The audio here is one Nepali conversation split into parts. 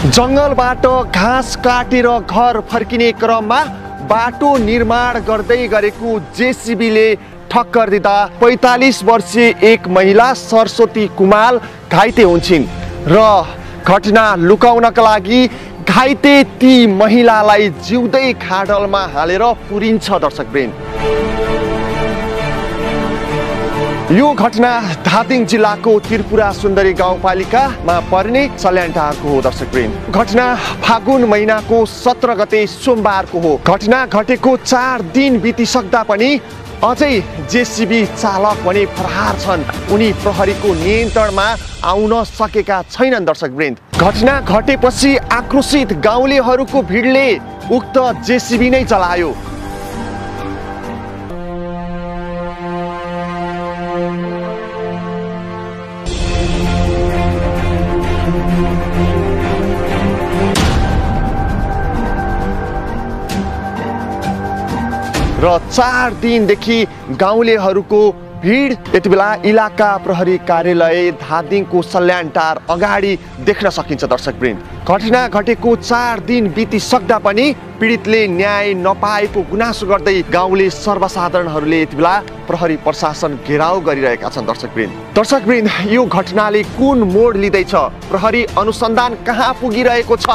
जंगलबाट घाँस काटेर घर फर्किने क्रममा बाटो निर्माण गर्दै गरेको जेसीबीले ठक्कर दिँदा 45 वर्षीय एक महिला सरस्वती कुमाल घाइते हुन्छन् र घटना लुकाउनका लागि घाइते ती महिलालाई जिउँदै खाडलमा हालेर पुरिन्छ। दर्शकवृन्द, यो घटना धादिङ जिल्लाको त्रिपुरा सुन्दरी गाउँपालिकामा पर्ने सल्यानटारको हो। दर्शकवृन्द, घटना फागुन महिनाको 17 गते सोमबारको हो। घटना घटेको 4 दिन बितिसक्दा पनि अझै जेसीबी चालक भने फरार छन्। उनी प्रहरीको नियन्त्रणमा आउन सकेका छैनन्। दर्शकवृन्द, घटना घटेपछि आक्रोशित गाउँलेहरूको भिडले उक्त जेसीबी नै चलायो। र 4 दिनदेखि गाउँलेहरूको भिड यति बेला इलाका प्रहरी कार्यालय धादिङको सल्यानटार अगाडि देख्न सकिन्छ। दर्शकवृन्द, घटना घटेको 4 दिन बितिसक्दा पनि पीडितले न्याय नपाएको गुनासो गर्दै गाउँले सर्वसाधारणहरूले यति बेला प्रहरी प्रशासन घेराउ गरिरहेका छन्। दर्शकवृन्द, यो घटनाले कुन मोड लिँदैछ? प्रहरी अनुसन्धान कहाँ पुगिरहेको छ?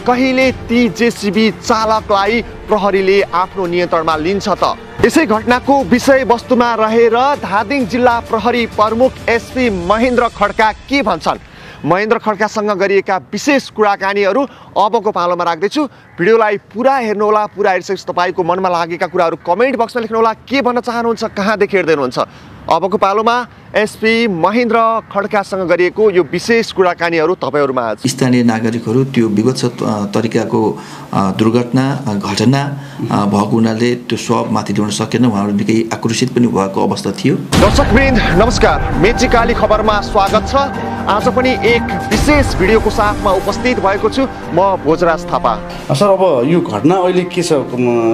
कहिले ती जेसीबी चालकलाई प्रहरीले आफ्नो नियन्त्रणमा लिन्छ त? यसै घटनाको विषयवस्तुमा रहेर धादिङ जिल्ला प्रहरी प्रमुख एसपी महेन्द्र खड्का के भन्छन्? महेन्द्र खड्कासँग गरिएका विशेष कुराकानीहरू अबको पालोमा राख्दैछु। भिडियोलाई पुरा हेर्नुहोला। पुरा हेरिसकेपछि तपाईँको मनमा लागेका कुराहरू कमेन्ट बक्समा लेख्नुहोला। के भन्न चाहनुहुन्छ, कहाँदेखि हेर्दै हुनुहुन्छ? अबको पालोमा एसपी महेन्द्र खड्कासँग गरिएको यो विशेष कुराकानीहरू तपाईँहरूमा। स्थानीय नागरिकहरू त्यो विगत तरिकाको दुर्घटना घटना भएको हुनाले त्यो सबमाथि ल्याउन सकेन। उहाँहरू निकै आक्रोशित पनि भएको अवस्था थियो। दर्शकवृन्द, नमस्कार। मेचीकाली खबरमा स्वागत छ। आज पनि एक विशेष भिडियोको साथमा उपस्थित भएको छु म भोजराज थापा। सर, अब यो घटना अहिले के छ,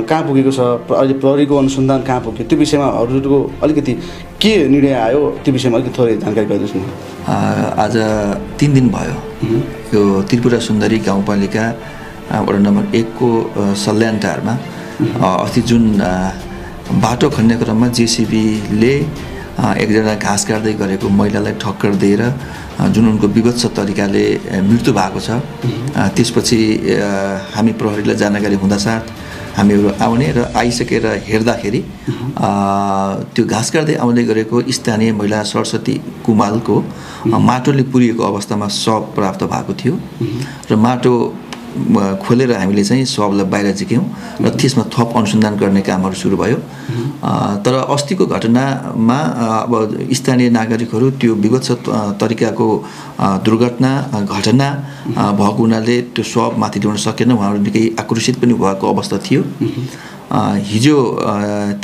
कहाँ पुगेको छ, अहिले प्रहरीको अनुसन्धान कहाँ पुग्यो, त्यो विषयमा हजुरको अलिकति के निर्णय आयो त्यो विषयमा अलिकति थोरै जानकारी गराइदिनुहोस् न। आज 3 दिन भयो यो त्रिपुरा सुन्दरी गाउँपालिका वडा नम्बर 1 को सल्यानटारमा अस्ति जुन बाटो खन्ने क्रममा जेसीबीले एकजना घाँस काट्दै गरेको महिलालाई ठक्कर दिएर जुन उनको विगत तरिकाले मृत्यु भएको छ, त्यसपछि हामी प्रहरीलाई जानकारी हुँदासाथ हामीहरू आउने र आइसकेर हेर्दाखेरि त्यो घाँस काट्दै आउँदै गरेको स्थानीय महिला सरस्वती कुमालको माटोले पुरिएको अवस्थामा शव प्राप्त भएको थियो र माटो खोलेर हामीले चाहिँ शवलाई बाहिर झिक्यौँ र त्यसमा थप अनुसन्धान गर्ने कामहरू सुरु भयो। तर अस्तिको घटनामा अब स्थानीय नागरिकहरू त्यो विगत तरिकाको दुर्घटना घटना भएको हुनाले त्यो सबमाथि ल्याउन सकेन। उहाँहरू निकै आक्रोशित पनि भएको अवस्था थियो। हिजो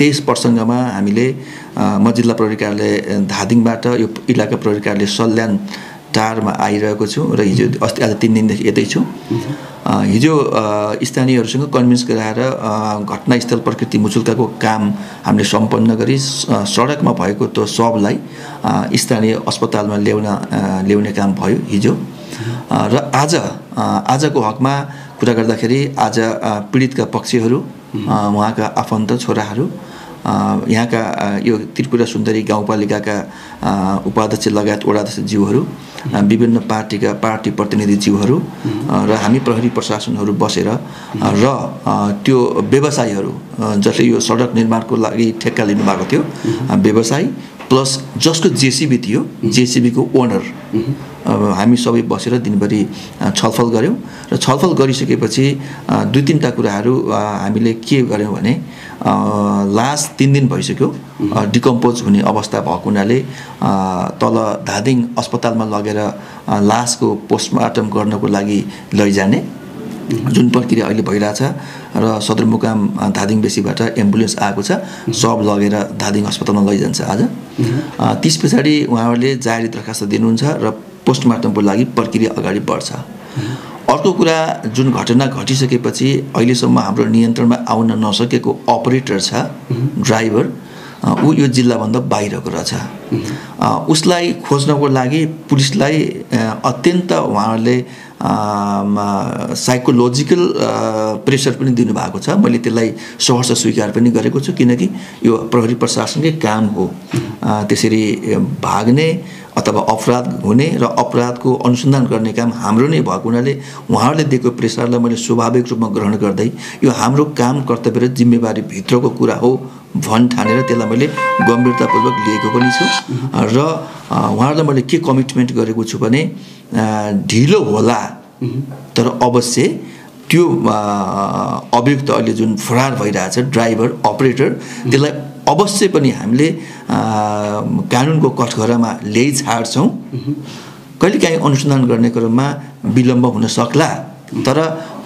23 प्रसङ्गमा हामीले म जिल्ला प्रहरी कार्यालय धादिङबाट यो इलाका प्रहरी कार्यालय सल्यान टारमा आइरहेको छु र हिजो अस्ति आज 3 दिनदेखि यतै छु। हिजो स्थानीयहरूसँग कन्भिन्स गराएर घटनास्थल प्रकृति मुचुल्काको काम हामीले सम्पन्न गरी सडकमा भएको त्यो शवलाई स्थानीय अस्पतालमा ल्याउने काम भयो हिजो। र आजको हकमा कुरा गर्दाखेरि आज पीडितका पक्षहरू, उहाँका आफन्त छोराहरू, यहाँका यो त्रिपुरा सुन्दरी गाउँपालिकाका उपाध्यक्ष लगायत वडाध्यक्षज्यूहरू, विभिन्न पार्टी प्रतिनिधिज्यूहरू र हामी प्रहरी प्रशासनहरू बसेर र त्यो व्यवसायीहरू जसले यो सडक निर्माणको लागि ठेक्का लिनुभएको थियो व्यवसायी प्लस जसको जेसीबी थियो जेसीबीको ओनर, हामी सबै बसेर दिनभरि छलफल गऱ्यौँ र छलफल गरिसकेपछि 2-3टा कुराहरू हामीले के गर्यौँ भने लास 3 दिन भइसक्यो डिकम्पोज हुने अवस्था भएको हुनाले तल धादिङ अस्पतालमा लगेर लासको पोस्टमार्टम गर्नको लागि लैजाने जुन प्रक्रिया अहिले भइरहेछ र सदरमुकाम धादिङ बेसीबाट एम्बुलेन्स आएको छ, सब लगेर धादिङ अस्पतालमा लैजान्छ आज। त्यस पछाडि उहाँहरूले जारी दरखास्त दिनुहुन्छ र पोस्टमार्टमको लागि प्रक्रिया अगाडि बढ्छ। अर्को कुरा, जुन घटना घटिसकेपछि अहिलेसम्म हाम्रो नियन्त्रणमा आउन नसकेको अपरेटर छ, ड्राइभर, ऊ यो जिल्लाभन्दा बाहिरको रहेछ। उसलाई खोज्नको लागि पुलिसलाई अत्यन्त उहाँहरूले साइकोलोजिकल प्रेसर पनि दिनुभएको छ। मैले त्यसलाई सहर्ष स्वीकार पनि गरेको छु, किनकि यो प्रहरी प्रशासनकै काम हो त्यसरी भाग्ने अथवा अपराध हुने र अपराधको अनुसन्धान गर्ने काम हाम्रो नै भएको हुनाले उहाँहरूले दिएको प्रेसरलाई मैले स्वाभाविक रूपमा ग्रहण गर्दै यो हाम्रो काम कर्तव्य र जिम्मेवारी भित्रको कुरा हो ठानेर त्यसलाई मैले गम्भीरतापूर्वक लिएको पनि छु। र उहाँहरूलाई मैले के कमिटमेन्ट गरेको छु भने ढिलो होला तर अवश्य त्यो अभियुक्त अहिले जुन फरार भइरहेछ ड्राइभर अपरेटर त्यसलाई अवश्य पनि हामीले कानुनको कठघरामा ल्याइ छाड्छौँ। कहिलेकाहीँ अनुसन्धान गर्ने क्रममा विलम्ब हुन सक्ला, तर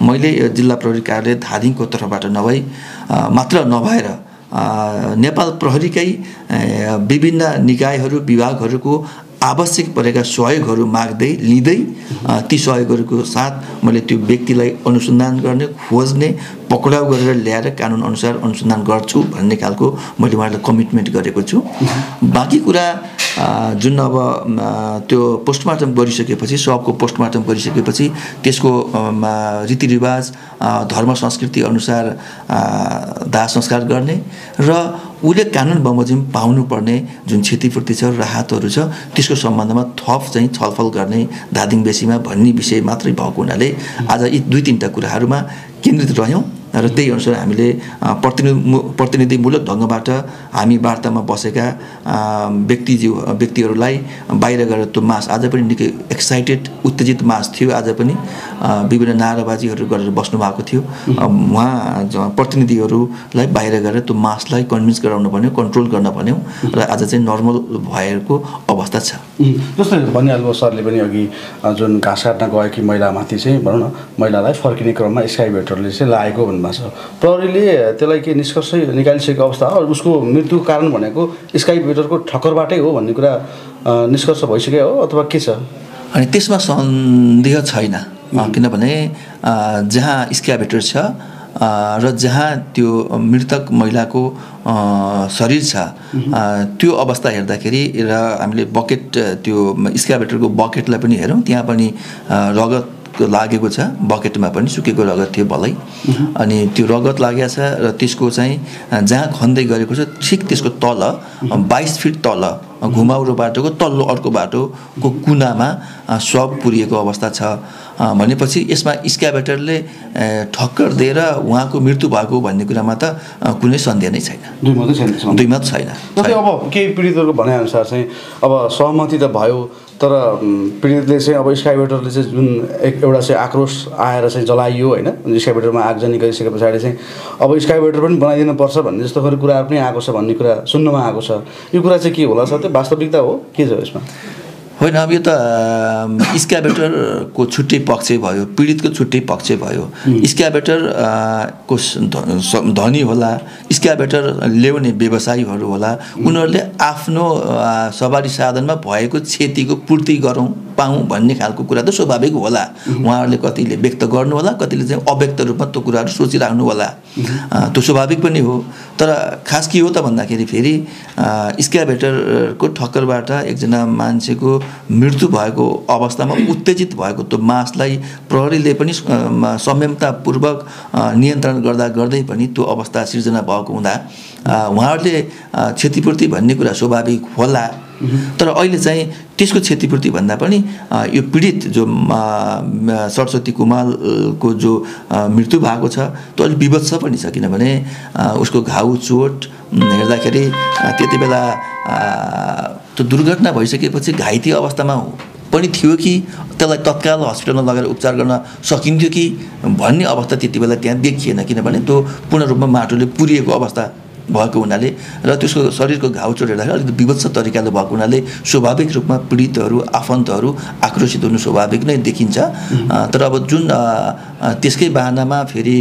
मैले जिल्ला प्रहरी कार्यालय धादिङको तर्फबाट मात्र नभएर नेपाल प्रहरीकै विभिन्न निकायहरू विभागहरूको आवश्यक परेका सहयोगहरू माग्दै लिँदै ती सहयोगहरूको साथ मैले त्यो व्यक्तिलाई अनुसन्धान गर्ने खोज्ने पक्राउ गरेर ल्याएर कानुन अनुसार अनुसन्धान गर्छु भन्ने खालको मैले उहाँहरूलाई कमिटमेन्ट गरेको छु। बाँकी कुरा जुन अब त्यो पोस्टमार्टम गरिसकेपछि शवको पोस्टमार्टम गरिसकेपछि त्यसको रीतिरिवाज धर्म संस्कृति अनुसार दाह संस्कार गर्ने र उसले कानुन बमोजिम पाउनुपर्ने जुन क्षतिपूर्ति छ राहतहरू छ त्यसको सम्बन्धमा थप चाहिँ छलफल गर्ने धादिङ बेसीमा भन्ने विषय मात्रै भएको हुनाले आज यी 2-3टा कुराहरूमा केन्द्रित रह्यौँ र त्यही अनुसार हामीले प्रतिनिधिमूलक ढङ्गबाट हामी वार्तामा बसेका व्यक्तिहरूलाई बाहिर गएर त्यो मास आज पनि निकै एक्साइटेड उत्तेजित मास थियो। आज पनि विभिन्न नाराबाजीहरू गरेर बस्नु भएको थियो। उहाँ प्रतिनिधिहरूलाई बाहिर गएर त्यो मासलाई कन्भिन्स गराउनु भन्यो, कन्ट्रोल गर्न भन्यो र आज चाहिँ नर्मल भएको अवस्था छ। जस्तै भनिहाल्नु सरले पनि अघि जुन घाँस काट्न गएकी महिलामाथि चाहिँ भनौँ न महिलालाई फर्किने क्रममा स्काइवेटरले चाहिँ लागेको भन्नुभएको छ। प्रहरीले त्यसलाई के निष्कर्ष निकालिसकेको अवस्था हो? उसको मृत्युको कारण भनेको स्काइवेटरको ठक्करबाटै हो भन्ने कुरा निष्कर्ष भइसक्यो हो अथवा के छ? अनि त्यसमा सन्देह छैन, किनभने जहाँ स्काइवेटर छ र जहाँ त्यो मृतक महिलाको शरीर छ त्यो अवस्था हेर्दाखेरि र हामीले बकेट त्यो स्काइवेटरको बकेटलाई पनि हेरौँ, त्यहाँ पनि रगत लागेको छ, बकेटमा पनि सुकेको रगत थियो भलै। अनि त्यो रगत लागेको छ र त्यसको चाहिँ जहाँ खन्दै गरेको छ ठिक त्यसको तल 22 फिट तल घुमाउरो बाटोको तल्लो अर्को बाटोको कुनामा शव पुरिएको अवस्था छ भनेपछि यसमा स्काइवेटरले ठक्कर दिएर उहाँको मृत्यु भएको भन्ने कुरामा त कुनै सन्देह नै छैन। दुई मत छैन। अब केही पीडितहरूको भनाइअनुसार चाहिँ अब सहमति त भयो तर पीडितले चाहिँ अब स्काइवेटरले चाहिँ जुन एउटा चाहिँ आक्रोश आएर चाहिँ जलाइयो होइन, स्काइवेटरमा आगजनी गरिसके पछाडि चाहिँ अब स्काइवेटर पनि बनाइदिनु पर्छ भन्ने जस्तो खालको कुराहरू पनि आएको छ भन्ने कुरा सुन्नमा आएको छ। यो कुरा चाहिँ के होला सर? त्यो वास्तविकता हो के छ यसमा? होइन, अब यो त स्काइवेटरको छुट्टै पक्ष भयो, पीडितको छुट्टै पक्ष भयो। स्काइवेटर को धनी होला, स्काइवेटर ल्याउने व्यवसायीहरू होला, उनीहरूले आफ्नो सवारी साधनमा भएको क्षतिको पूर्ति गरौँ पाऊँ भन्ने खालको कुरा त स्वाभाविक होला। उहाँहरूले कतिले व्यक्त गर्नु होला, कतिले चाहिँ अव्यक्त रूपमा त्यो कुराहरू सोचिराख्नु होला, त्यो स्वाभाविक पनि हो। तर खास के हो त भन्दाखेरि फेरि स्काइवेटरको ठक्करबाट एकजना मान्छेको मृत्यु भएको अवस्थामा उत्तेजित भएको त्यो मासलाई प्रहरीले पनि संयमतापूर्वक नियन्त्रण गर्दै पनि त्यो अवस्था सिर्जना भएको हुँदा उहाँहरूले क्षतिपूर्ति भन्ने कुरा स्वाभाविक होला। तर अहिले चाहिँ त्यसको क्षतिपूर्ति भन्दा पनि यो पीडित जो सरस्वती कुमालको जो मृत्यु भएको छ त्यो अलिक विवत्स पनि छ, किनभने उसको घाउ चोट हेर्दाखेरि त्यति बेला त्यो दुर्घटना भइसकेपछि घाइते अवस्थामा पनि थियो कि त्यसलाई तत्काल हस्पिटलमा लगेर उपचार गर्न सकिन्थ्यो कि भन्ने अवस्था त्यति बेला त्यहाँ देखिएन, किनभने त्यो पूर्ण रूपमा माटोले पुरिएको अवस्था भएको हुनाले र त्यसको शरीरको घाउ चोट हेर्दाखेरि अलिकति विवत्स तरिकाले भएको हुनाले स्वाभाविक रूपमा पीडितहरू आफन्तहरू आक्रोशित हुनु स्वाभाविक नै देखिन्छ। तर अब जुन त्यसकै बाहनामा फेरि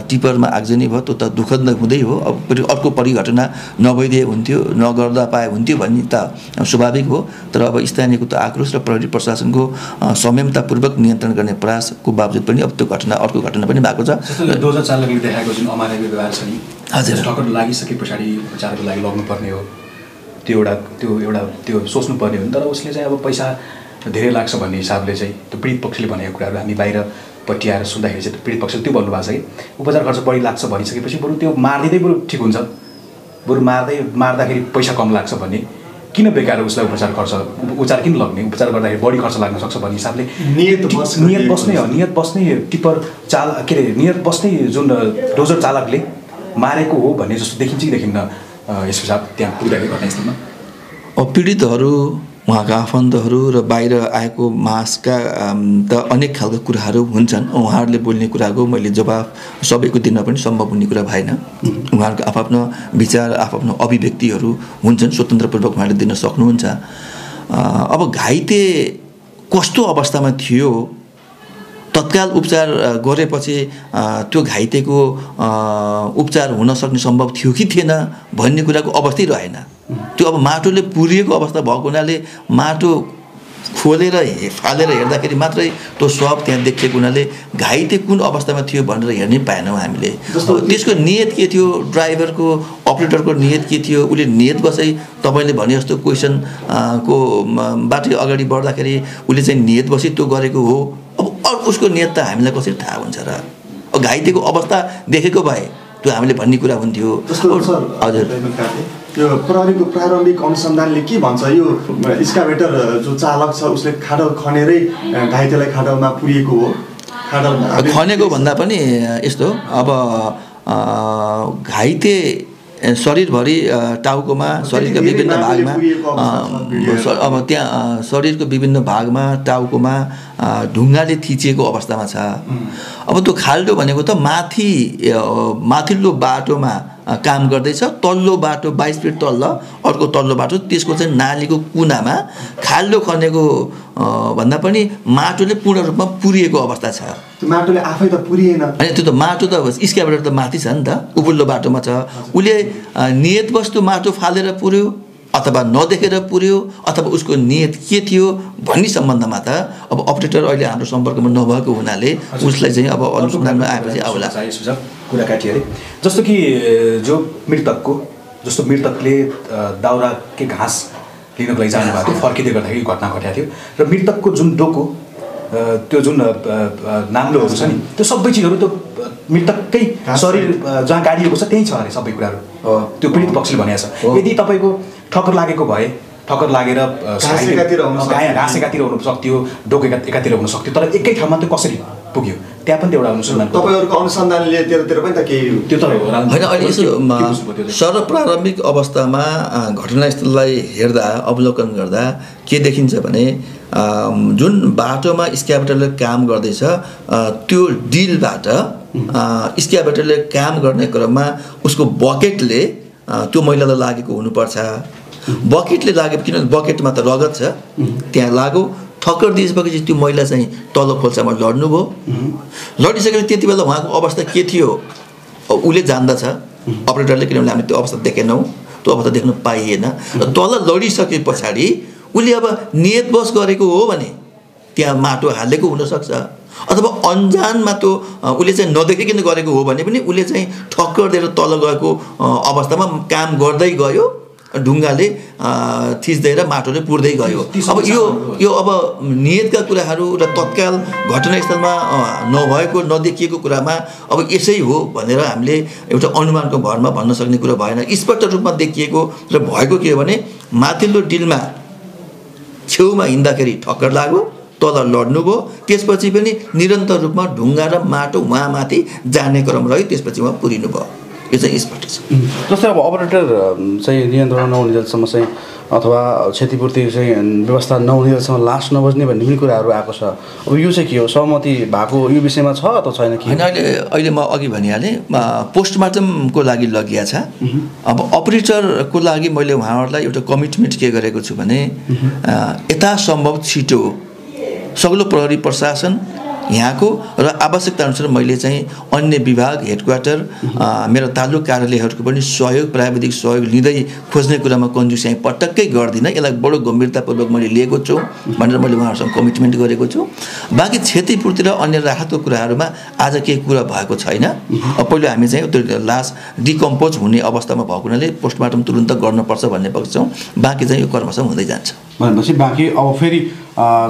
टिपरमा आगजनी भयो त्यो त दुःखद नै हुँदै हो। अब फेरि अर्को परिघटना नभइदिए हुन्थ्यो, नगर्दा पाए हुन्थ्यो भन्ने त स्वाभाविक हो। तर अब स्थानीयको त आक्रोश र प्रहरी प्रशासनको संयमतापूर्वक नियन्त्रण गर्ने प्रयासको बावजुद पनि अब त्यो घटना अर्को घटना पनि भएको छ। हजुर। ठक्कर लागिसके पछाडि उपचारको लागि लग्नुपर्ने हो, त्यो सोच्नुपर्ने हो नि। तर उसले चाहिँ अब पैसा धेरै लाग्छ भन्ने हिसाबले चाहिँ त्यो पीडित पक्षले भनेको कुराहरू हामी बाहिरपट्टि आएर सुन्दाखेरि चाहिँ पीडित पक्षले त्यो भन्नुभएको छ कि उपचार खर्च बढी लाग्छ भनिसकेपछि बरु त्यो मारिदिँदै बरु ठिक हुन्छ, बरु मार्दाखेरि पैसा कम लाग्छ भन्ने, किन बेकार उसलाई उपचार किन लग्ने, उपचार गर्दाखेरि बढी खर्च लाग्न सक्छ भन्ने हिसाबले नियत बस्ने टिप्पर नियत बस्ने जुन डोजर चालकले मारेको हो भन्ने जस्तो देखिन्छ कि देखिन्न यसको साथ त्यहाँ पुग्दाखेरि घटनास्थलमा? पीडितहरू, उहाँका आफन्तहरू र बाहिर आएको मासका त अनेक खालका कुराहरू हुन्छन्। उहाँहरूले बोल्ने कुराको मैले जवाफ सबैको दिन पनि सम्भव हुने कुरा भएन। उहाँहरूको आफ्नो विचार, आफ्नो अभिव्यक्तिहरू हुन्छन्, स्वतन्त्रपूर्वक उहाँले दिन सक्नुहुन्छ। अब घाइते कस्तो अवस्थामा थियो, तत्काल उपचार गरेपछि त्यो घाइतेको उपचार हुन सक्ने सम्भव थियो कि थिएन भन्ने कुराको अवस्थै रहेन। त्यो अब माटोले पुरिएको अवस्था भएको हुनाले माटो खोलेर फालेर हेर्दाखेरि मात्रै त्यो शव त्यहाँ देखिएको हुनाले घाइते कुन अवस्थामा थियो भनेर हेर्नै पाएनौँ हामीले। त्यसको नियत के थियो, ड्राइभरको अपरेटरको नियत के थियो, उसले नियत बसै तपाईँले भने जस्तो क्वेसन को बाटो अगाडि बढ्दाखेरि उसले चाहिँ नियत बसी त्यो गरेको हो। अब उसको नियत त हामीलाई कसरी थाहा हुन्छ र? अब घाइतेको अवस्था देखेको भए त्यो हामीले भन्ने कुरा हुन्थ्यो। हजुर, त्यो प्रहरीको प्रारम्भिक अनुसन्धानले के भन्छ? यो एक्सकाभेटर जो चालक छ उसले खाडल खनेरै घाइतेलाई खाडलमा पुरिएको हो? खाडल खनेको भन्दा पनि यस्तो, अब घाइते शरीरभरि टाउकोमा, शरीरका विभिन्न भागमा, अब त्यहाँ शरीरको विभिन्न भागमा टाउकोमा ढुङ्गाले थिचिएको अवस्थामा छ। अब त्यो खाल्डो भनेको त माथिल्लो बाटोमा काम गर्दैछ, तल्लो बाटो 22 फिट तल्लो, अर्को तल्लो बाटो, त्यसको चाहिँ नालीको कुनामा खाल्डो खनेको भन्दा पनि माटोले पूर्ण रूपमा पुरिएको अवस्था छ। त्यो माटोले आफै त पुरिएन होइन, त्यो त माटो त एक्सकाभेटर त माथि छ नि त, उपल्लो बाटोमा छ। उसले नियत वस्तु माटो फालेर पुर्यो अथवा नदेखेर पुर्यो अथवा उसको नियत के थियो भन्ने सम्बन्धमा त अब अपरेटर अहिले हाम्रो सम्पर्कमा नभएको हुनाले उसलाई चाहिँ अब अनुसन्धानमा आएपछि आउला कुरा काटिए अरे। जस्तो कि जस्तो मृतकले दाउरा के घाँस लिनको लागि जानुभएको थियो, फर्किँदै गर्दाखेरि घटना घटेको थियो र मृतकको जुन डोको, त्यो जुन नाम्लोहरू छ नि, त्यो सबै चिजहरू त्यो मृतककै शरीर जहाँ गाडिएको छ त्यहीँ छ अरे सबै कुराहरू। त्यो पीडित पक्षले भनेको छ। यदि तपाईँको ठक्कर लागेको भए ठक्कर लागेर घाँस एकातिर हुन सक्थ्यो, डोको एकातिर हुन सक्थ्यो, तर एकै ठाउँमा त्यो कसरी पुग्यो त्यहाँ पनि एउटा अनुसन्धान, तपाईँहरूको अनुसन्धानले त्यतातिर पनि त केही त्यो त होइन। अहिले यसो सर्वप्रारम्भिक अवस्थामा घटनास्थललाई हेर्दा, अवलोकन गर्दा के देखिन्छ भने जुन बाटोमा एक्सकाभेटरले काम गर्दैछ त्यो डिलबाट एक्सकाभेटरले काम गर्ने क्रममा उसको बकेटले त्यो मैलालाई लागेको हुनुपर्छ। बकेटले लाग्यो किनभने बकेटमा त रगत छ, त्यहाँ लाग्यो, ठक्कर दिइसकेपछि त्यो मैला चाहिँ तल्लो खोल्सामा लड्नुभयो। लडिसकेपछि त्यति बेला उहाँको अवस्था के थियो उसले जान्दछ, अपरेटरले, किनभने हामीले त्यो अवस्था देखेनौँ, त्यो अवस्था देख्न पाइएन। र तल लडिसके पछाडि उसले अब नियतवश गरेको हो भने त्यहाँ माटो हालेको हुनसक्छ, अथवा अन्जानमा त्यो उसले चाहिँ नदेखिकन गरेको हो भने पनि उसले चाहिँ ठक्कर दिएर तल गएको अवस्थामा काम गर्दै गयो, ढुङ्गाले थिच्दै र माटोले पुर्दै गयो। अब यो अब नियतका कुराहरू र तत्काल घटनास्थलमा नभएको नदेखिएको कुरामा अब यसै हो भनेर हामीले एउटा अनुमानको भरमा भन्न सक्ने कुरा भएन। स्पष्ट रूपमा देखिएको र भएको के हो भने माथिल्लो डिलमा छेउमा हिँड्दाखेरि ठक्कर लाग्यो, तल लड्नुभयो, त्यसपछि पनि निरन्तर रूपमा ढुङ्गा र माटो उहाँमाथि जाने क्रम रह्यो, त्यसपछि उहाँ पुरिनुभयो। यो चाहिँ स्पष्ट छ। जस्तै अब अपरेटर चाहिँ नियन्त्रण नहुनेसम्म चाहिँ अथवा क्षतिपूर्ति चाहिँ व्यवस्था नहुनेसम्म लास नबज्ने भन्ने पनि कुराहरू आएको छ। अब यो चाहिँ के हो, सहमति भएको यो विषयमा छ अथवा छैन कि? होइन, अहिले म अघि भनिहालेँ पोस्टमार्टमको लागि लगिया छ। अब अपरेटरको लागि मैले उहाँहरूलाई एउटा कमिटमेन्ट के गरेको छु भने यथासम्भव छिटो सग्लो प्रहरी प्रशासन यहाँको र आवश्यकता अनुसार मैले चाहिँ अन्य विभाग हेडक्वार्टर मेरो तालुक कार्यालयहरूको पनि सहयोग प्राविधिक सहयोग लिँदै खोज्ने कुरामा कन्जुसाइ पटक्कै गर्दिनँ। यसलाई बडो गम्भीरतापूर्वक मैले लिएको छु भनेर मैले उहाँहरूसँग कमिटमेन्ट गरेको छु। बाँकी क्षतिपूर्ति र अन्य राहतको कुराहरूमा आज केही कुरा भएको छैन। पहिलो हामी चाहिँ त्यो लास डिकम्पोज हुने अवस्थामा भएको हुनाले पोस्टमार्टम तुरुन्त गर्नुपर्छ भन्ने पक्ष छौँ। बाँकी चाहिँ यो क्रमशः हुँदै जान्छ भनेपछि बाँकी अब फेरि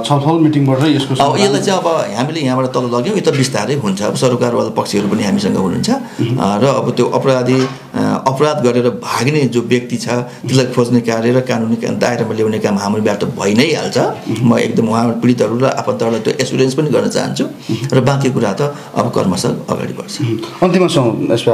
छलफल मिटिङबाट यसको अब यसलाई चाहिँ अब हामीले यहाँबाट तल लग्यौँ यो त बिस्तारै हुन्छ। अब सरकारवाला पक्षहरू पनि हामीसँग हुनुहुन्छ र अब त्यो अपराध गरेर भाग्ने जो व्यक्ति छ त्यसलाई खोज्ने कार्य र कानुनी दायरामा ल्याउने काम हाम्रोबाट भइ नै हाल्छ। म एकदम उहाँ पीडितहरू र आफन्तहरूलाई त्यो एसुरेन्स पनि गर्न चाहन्छु र बाँकी कुरा त अब क्रमशः अगाडि बढ्छ। अन्तिममा छौँ एसपी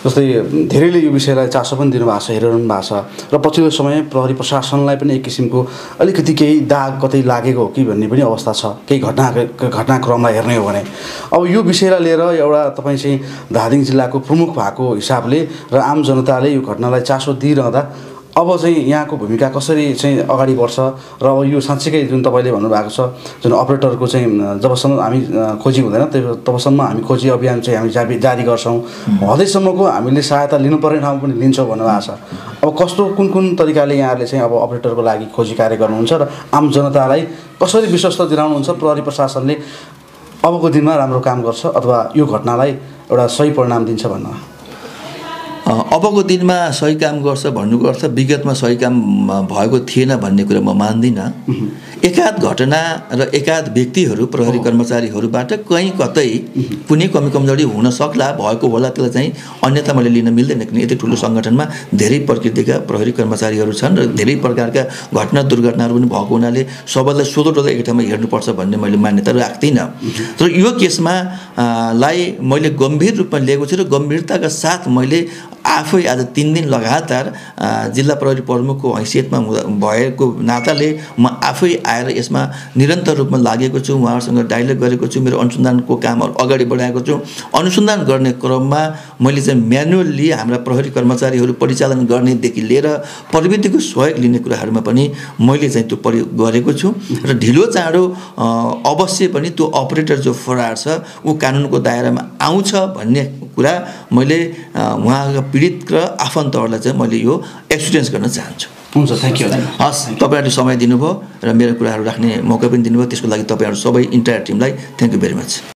जस्तै धेरैले यो विषयलाई चासो पनि दिनुभएको छ, हेरिरहनु भएको छ र पछिल्लो समय प्रहरी प्रशासनलाई पनि एक किसिमको अलिकति केही दाग कतै लागेको हो कि भन्ने पनि अवस्था छ केही घटनाक्रमलाई हेर्ने हो भने। अब यो विषयलाई लिएर एउटा तपाईँ चाहिँ धादिङ जिल्लाको प्रमुख भएको हिसाबले र आम जनताले यो घटनालाई चासो दिइरहँदा अब चाहिँ यहाँको भूमिका कसरी चाहिँ अगाडि बढ्छ र अब यो साँच्चीकै जुन तपाईँले भन्नुभएको छ जुन अपरेटरको चाहिँ जबसम्म हामी खोजी हुँदैन तबसम्म हामी खोजी अभियान चाहिँ हामी जारी गर्छौँ, हदैसम्मको हामीले सहायता लिनुपर्ने ठाउँमा पनि लिन्छौँ भन्नुभएको छ। अब कस्तो कुन तरिकाले यहाँहरूले चाहिँ अब अपरेटरको लागि खोजी कार्य गर्नुहुन्छ र आम जनतालाई कसरी विश्वस्त दिलाउनुहुन्छ प्रहरी प्रशासनले अबको दिनमा राम्रो काम गर्छ अथवा यो घटनालाई एउटा सही परिणाम दिन्छ भन्नु? अबको दिनमा सही काम गर्छ भन्नुको अर्थ विगतमा सही काम भएको थिएन भन्ने कुरा म मान्दिनँ। एकाध घटना र एकाध व्यक्तिहरू प्रहरी कर्मचारीहरूबाट कहीँ कतै कुनै कमी कमजोरी हुन सक्ला भएको होला, त्यसलाई चाहिँ अन्यथा मैले लिन मिल्दैन। किन यति ठुलो सङ्गठनमा धेरै प्रकृतिका प्रहरी कर्मचारीहरू छन् र धेरै प्रकारका घटना दुर्घटनाहरू पनि भएको हुनाले सबैलाई सोधोटोलो एक ठाउँमा हेर्नुपर्छ भन्ने मैले मान्यता राख्दिनँ। तर यो केसमा मैले गम्भीर रूपमा लिएको छु र गम्भीरताका साथ मैले आफै आज 3 दिन लगातार जिल्ला प्रहरी प्रमुखको हैसियतमा भएको नाताले म आफै आएर यसमा निरन्तर रूपमा लागेको छु, उहाँहरूसँग डायलग गरेको छु, मेरो अनुसन्धानको कामहरू अगाडि बढाएको छु। अनुसन्धान गर्ने क्रममा मैले चाहिँ म्यानुअली हाम्रा प्रहरी कर्मचारीहरू परिचालन गर्नेदेखि लिएर प्रविधिको सहयोग लिने कुराहरूमा पनि मैले चाहिँ त्यो प्रयोग गरेको छु र ढिलो चाँडो अवश्य पनि त्यो अपरेटर जो फरार छ ऊ कानुनको दायरामा आउँछ भन्ने कुरा मैले उहाँका पीडित र आफन्तहरूलाई चाहिँ मैले यो एक्सपिरियन्स गर्न चाहन्छु। हुन्छ, थ्याङ्क यू। हस्, तपाईँहरूले समय दिनुभयो र मेरो कुराहरू राख्ने मौका पनि दिनुभयो, त्यसको लागि तपाईँहरू सबै इन्टायर टिमलाई थ्याङ्क यू भेरी मच।